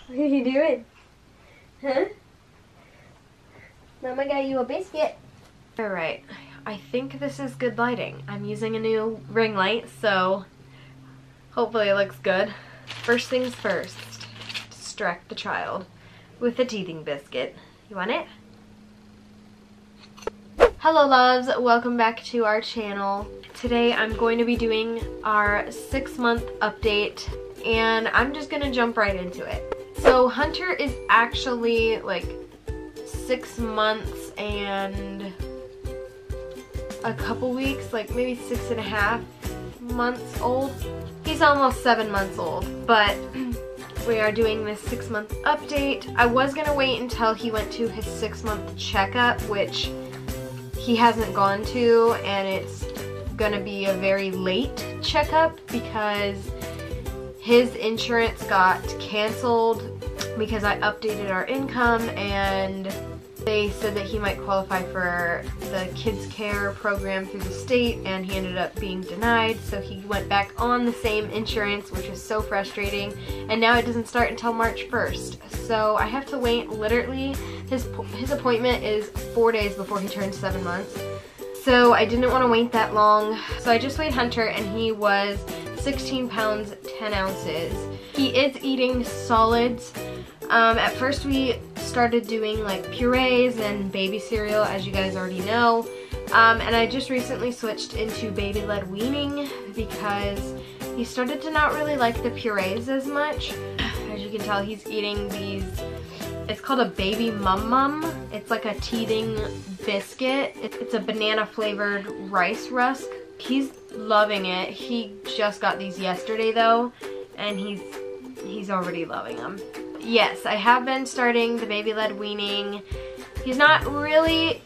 What are you doing? Huh? Mama got you a biscuit. Alright, I think this is good lighting. I'm using a new ring light, so hopefully it looks good. First things first, distract the child with a teething biscuit. You want it? Hello loves, welcome back to our channel. Today I'm going to be doing our 6-month update and I'm just gonna jump right into it. So Hunter is actually like 6 months and a couple weeks, like maybe 6.5 months old. He's almost 7 months old, but we are doing this 6-month update. I was gonna wait until he went to his 6-month checkup, which he hasn't gone to, and it's gonna be a very late checkup because his insurance got canceled because I updated our income and they said that he might qualify for the kids care program through the state, and he ended up being denied, so he went back on the same insurance, which is so frustrating, and now it doesn't start until March 1st. So I have to wait literally, his appointment is 4 days before he turns 7 months. So I didn't want to wait that long. So I just weighed Hunter and he was 16 pounds, 10 ounces. He is eating solids. At first we started doing like purees and baby cereal, as you guys already know. And I just recently switched into baby-led weaning because he started to not really like the purees as much. As you can tell, he's eating these, it's called a baby mum. It's like a teething biscuit. It's a banana flavored rice rusk. He's loving it. He just got these yesterday though, and he's already loving them. Yes, I have been starting the baby-led weaning. He's not really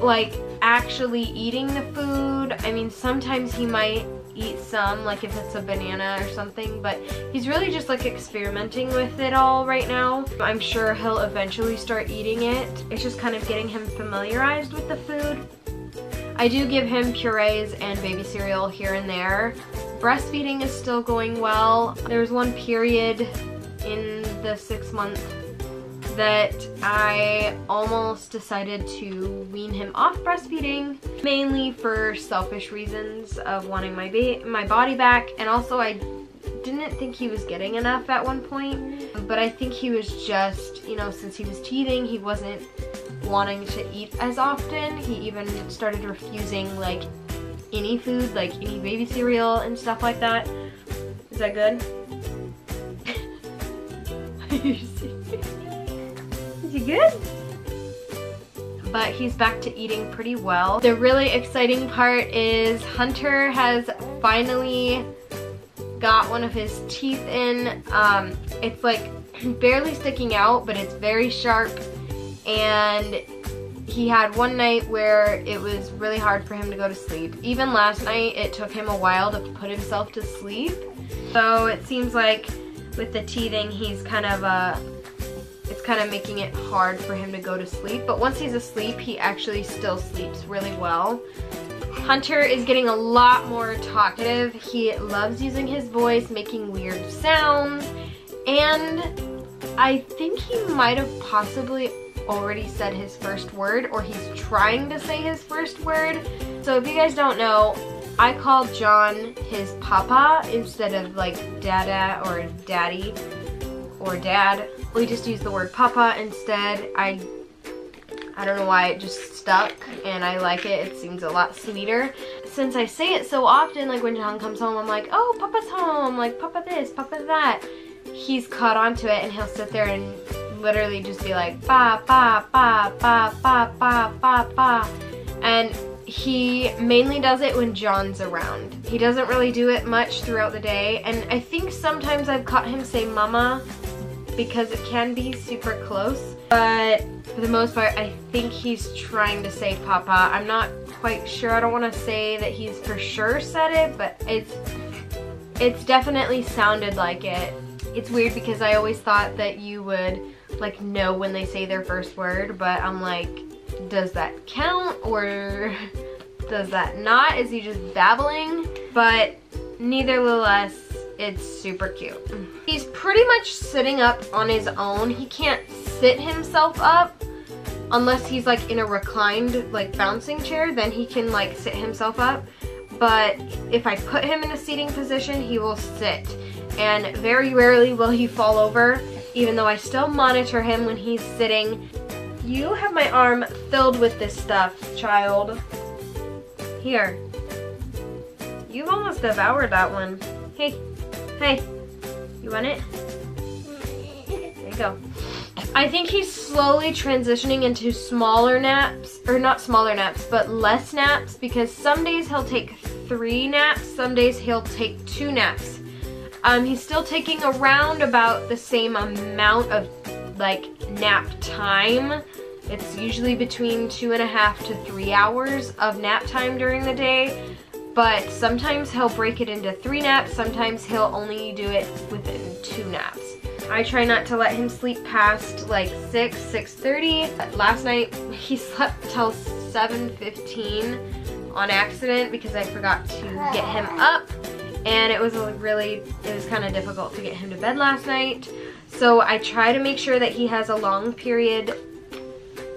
like actually eating the food. I mean, sometimes he might eat some, like if it's a banana or something, but he's really just like experimenting with it all right now. I'm sure he'll eventually start eating it. It's just kind of getting him familiarized with the food. I do give him purees and baby cereal here and there. Breastfeeding is still going well. There was one period in the 6 month that I almost decided to wean him off breastfeeding, mainly for selfish reasons of wanting my body back, and also I didn't think he was getting enough at one point, but I think he was just, you know, since he was teething, he wasn't wanting to eat as often. He even started refusing like any food, like any baby cereal and stuff like that. Is that good? Is he good? But he's back to eating pretty well. The really exciting part is Hunter has finally got one of his teeth in. It's like barely sticking out, but it's very sharp, and he had one night where it was really hard for him to go to sleep. Even last night it took him a while to put himself to sleep. So it seems like with the teething he's kind of it's kind of making it hard for him to go to sleep, but once he's asleep he actually still sleeps really well. Hunter is getting a lot more talkative. He loves using his voice, making weird sounds, and I think he might have possibly already said his first word, or he's trying to say his first word. So if you guys don't know, I call John his papa instead of like dada or daddy or dad. We just use the word papa instead. I don't know why, it just stuck and I like it. It seems a lot sweeter. Since I say it so often, like when John comes home, I'm like, oh, papa's home, like papa this, papa that. He's caught onto it and he'll sit there and literally just be like, ba, ba, ba, ba, ba, ba, ba, ba. And he mainly does it when John's around. He doesn't really do it much throughout the day, and I think sometimes I've caught him say mama because it can be super close, but for the most part I think he's trying to say papa. I'm not quite sure. I don't want to say that he's for sure said it, but it's definitely sounded like it. It's weird because I always thought that you would like know when they say their first word, but I'm like, does that count or does that not? Is he just babbling? But nevertheless, It's super cute. He's pretty much sitting up on his own. He can't sit himself up unless he's like in a reclined like bouncing chair, then he can like sit himself up. But if I put him in a seating position, he will sit. And very rarely will he fall over, even though I still monitor him when he's sitting. You have my arm filled with this stuff, child. Here. You've almost devoured that one. Hey, hey, you want it? There you go. I think he's slowly transitioning into smaller naps, or not smaller naps, but less naps, because some days he'll take 3 naps, some days he'll take 2 naps. He's still taking around about the same amount of like nap time. It's usually between 2.5 to 3 hours of nap time during the day, but sometimes he'll break it into 3 naps, sometimes he'll only do it within 2 naps. I try not to let him sleep past like 6:30. Last night he slept till 7:15 on accident because I forgot to get him up, and it was kind of difficult to get him to bed last night. So I try to make sure that he has a long period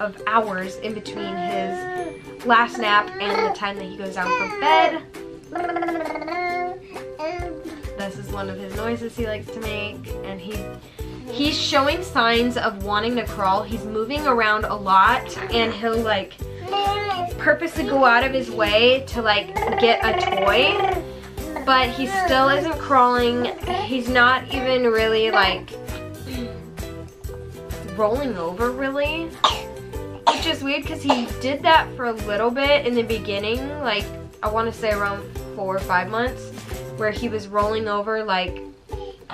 of hours in between his last nap and the time that he goes down for bed. This is one of his noises he likes to make, and he's showing signs of wanting to crawl. He's moving around a lot, and he'll like purposely go out of his way to like get a toy, but he still isn't crawling. He's not even really like rolling over really, which is weird because he did that for a little bit in the beginning, like I want to say around 4 or 5 months, where he was rolling over like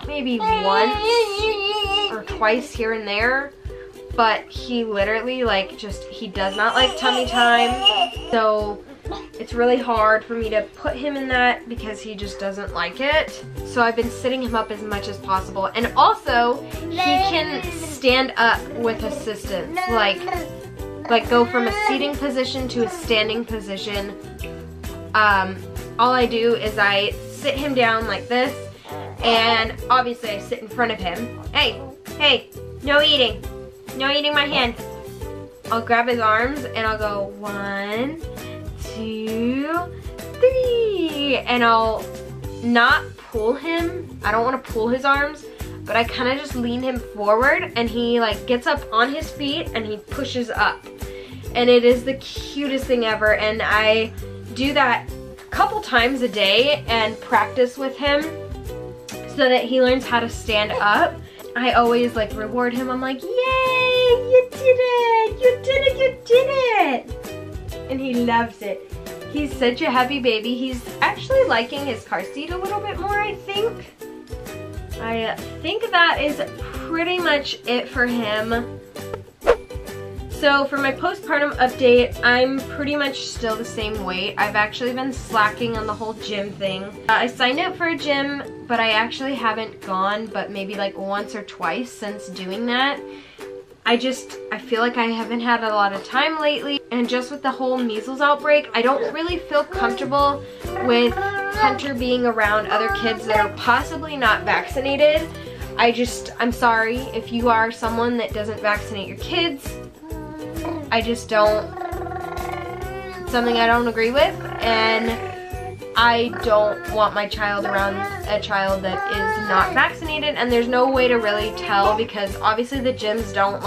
maybe once or twice here and there, but he literally like he does not like tummy time, so it's really hard for me to put him in that because he just doesn't like it. So I've been sitting him up as much as possible, and also he can stand up with assistance, like go from a seating position to a standing position. All I do is I sit him down like this, and obviously I sit in front of him. Hey, hey, no eating my hand. I'll grab his arms and I'll go 1, 2, 3, and I'll not pull him. I don't want to pull his arms, but I kind of just lean him forward, and he like gets up on his feet and he pushes up, and it is the cutest thing ever. And I do that a couple times a day and practice with him so that he learns how to stand up. I always like reward him. I'm like, yay, you did it, you did it, you did it. And he loves it. He's such a happy baby. He's actually liking his car seat a little bit more, I think. I think that is pretty much it for him. So for my postpartum update, I'm pretty much still the same weight. I've actually been slacking on the whole gym thing. I signed up for a gym, but I actually haven't gone but maybe like once or twice since doing that. I feel like I haven't had a lot of time lately, and just with the whole measles outbreak, I don't really feel comfortable with Hunter being around other kids that are possibly not vaccinated. I'm sorry if you are someone that doesn't vaccinate your kids. I just don't, it's something I don't agree with, and I don't want my child around a child that is not vaccinated, and there's no way to really tell because obviously the gyms don't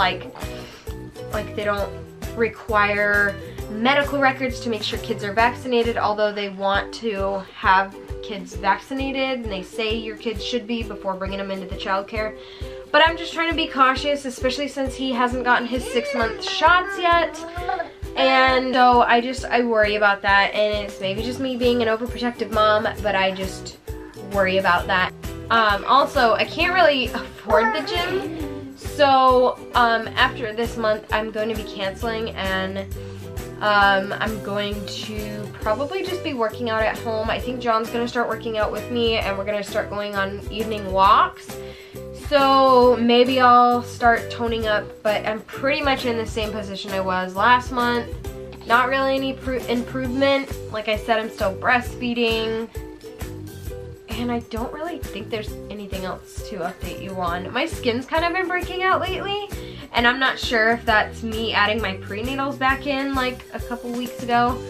they don't require medical records to make sure kids are vaccinated, although they want to have kids vaccinated, and they say your kids should be before bringing them into the childcare. But I'm just trying to be cautious, especially since he hasn't gotten his 6-month shots yet. And so I worry about that, and it's maybe just me being an overprotective mom, but I just worry about that. Also, I can't really afford the gym, so after this month I'm going to be canceling, and I'm going to probably just be working out at home. I think John's going to start working out with me, and we're going to start going on evening walks. So maybe I'll start toning up, but I'm pretty much in the same position I was last month. Not really any improvement. Like I said, I'm still breastfeeding. And I don't really think there's anything else to update you on. My skin's kind of been breaking out lately, and I'm not sure if that's me adding my prenatals back in like a couple weeks ago.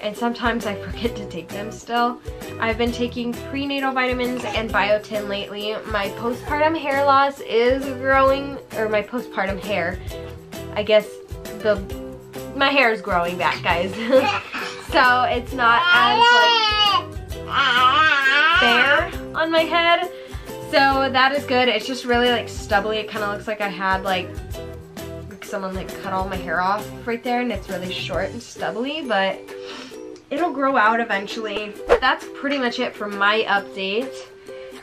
And sometimes I forget to take them still. I've been taking prenatal vitamins and biotin lately. My postpartum hair loss is growing, or my postpartum hair. I guess my hair is growing back, guys. So it's not as like bare on my head. So that is good. It's just really like stubbly. It kind of looks like I had like someone like cut all my hair off right there, and it's really short and stubbly, but it'll grow out eventually. That's pretty much it for my update.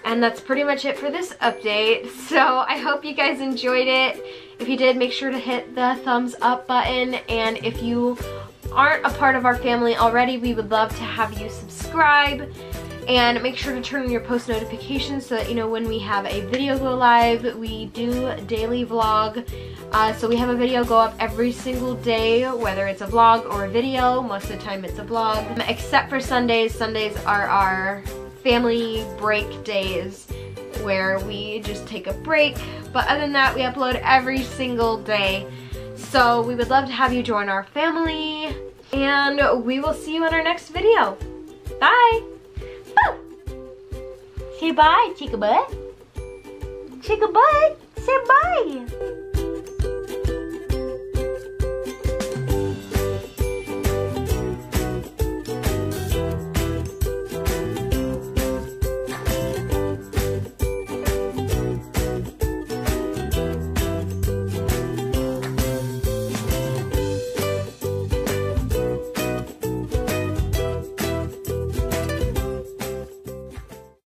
And that's pretty much it for this update. So I hope you guys enjoyed it. If you did, make sure to hit the thumbs up button. And if you aren't a part of our family already, we would love to have you subscribe. And make sure to turn on your post notifications so that you know when we have a video go live. We do daily vlog. So we have a video go up every single day, whether it's a vlog or a video. Most of the time it's a vlog. Except for Sundays. Sundays are our family break days where we just take a break. But other than that, we upload every single day. So we would love to have you join our family. And we will see you in our next video. Bye! Say bye, chica butt. Chica butt, say bye.